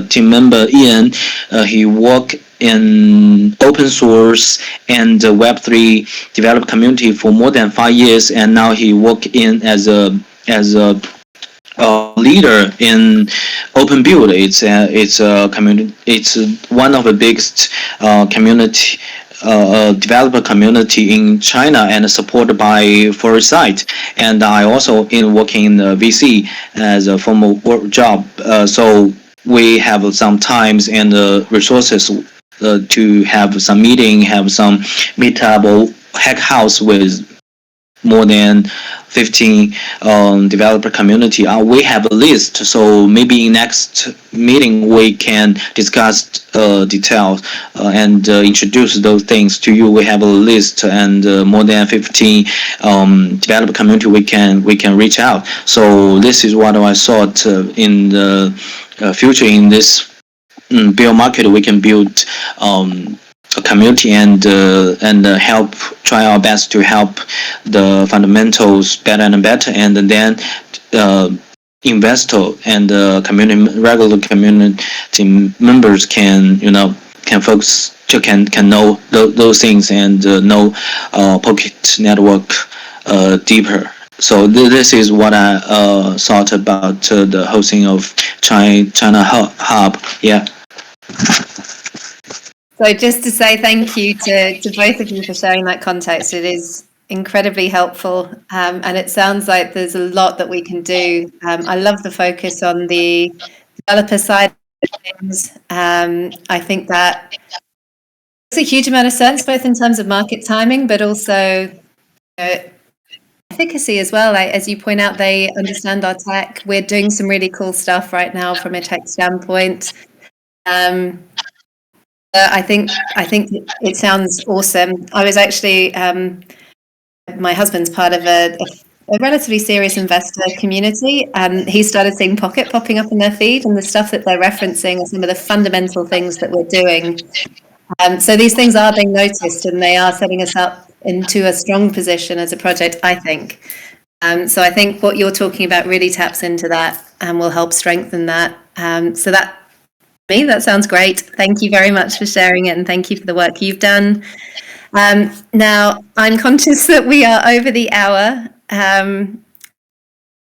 [SPEAKER 9] team member Ian, he worked in open source and Web3 developed community for more than 5 years, and now he work in as a leader in Open Build. It's a community. It's one of the biggest community developer community in China and supported by Foresight. And I also working in the VC as a formal work job. So we have some times and resources to have some meeting, have some meetup or hack house with more than 15 developer community. We have a list, so maybe next meeting we can discuss details and introduce those things to you. We have a list and more than 15 developer community we can reach out. So this is what I thought in the future in this bear market we can build a community and try our best to help the fundamentals better and better, and then investor and regular community members can focus can know those things and know Pocket network deeper. So this is what I thought about the hosting of China Hub. Yeah.
[SPEAKER 4] So just to say thank you to both of you for sharing that context. It is incredibly helpful, and it sounds like there's a lot that we can do. I love the focus on the developer side of things. I think that makes a huge amount of sense, both in terms of market timing, but also efficacy as well. As you point out, they understand our tech. We're doing some really cool stuff right now from a tech standpoint. I think it sounds awesome. I was actually my husband's part of a a relatively serious investor community, and he started seeing Pocket popping up in their feed, and the stuff that they're referencing are some of the fundamental things that we're doing. So these things are being noticed, and they are setting us up into a strong position as a project, I think. So I think what you're talking about really taps into that and will help strengthen that. So that, me, that sounds great. Thank you very much for sharing it, and thank you for the work you've done. Now, I'm conscious that we are over the hour. Don't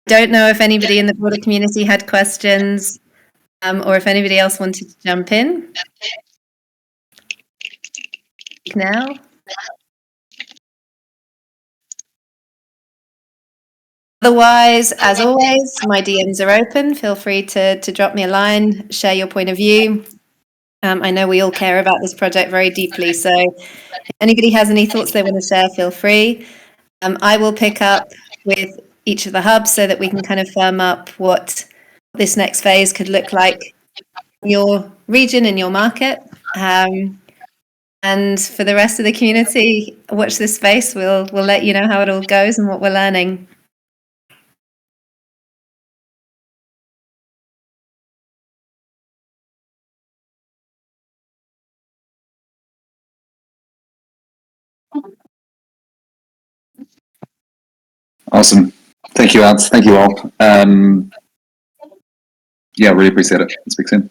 [SPEAKER 4] know if anybody in the broader community had questions, or if anybody else wanted to jump in now. Otherwise, as always, my DMs are open. Feel free to drop me a line, share your point of view. I know we all care about this project very deeply, so if anybody has any thoughts they want to share, feel free. I will pick up with each of the hubs so that we can kind of firm up what this next phase could look like in your region, in your market. And for the rest of the community, watch this space. We'll let you know how it all goes and what we're learning.
[SPEAKER 1] Awesome. Thank you, Ads. Thank you all. Yeah, really appreciate it. Speak soon.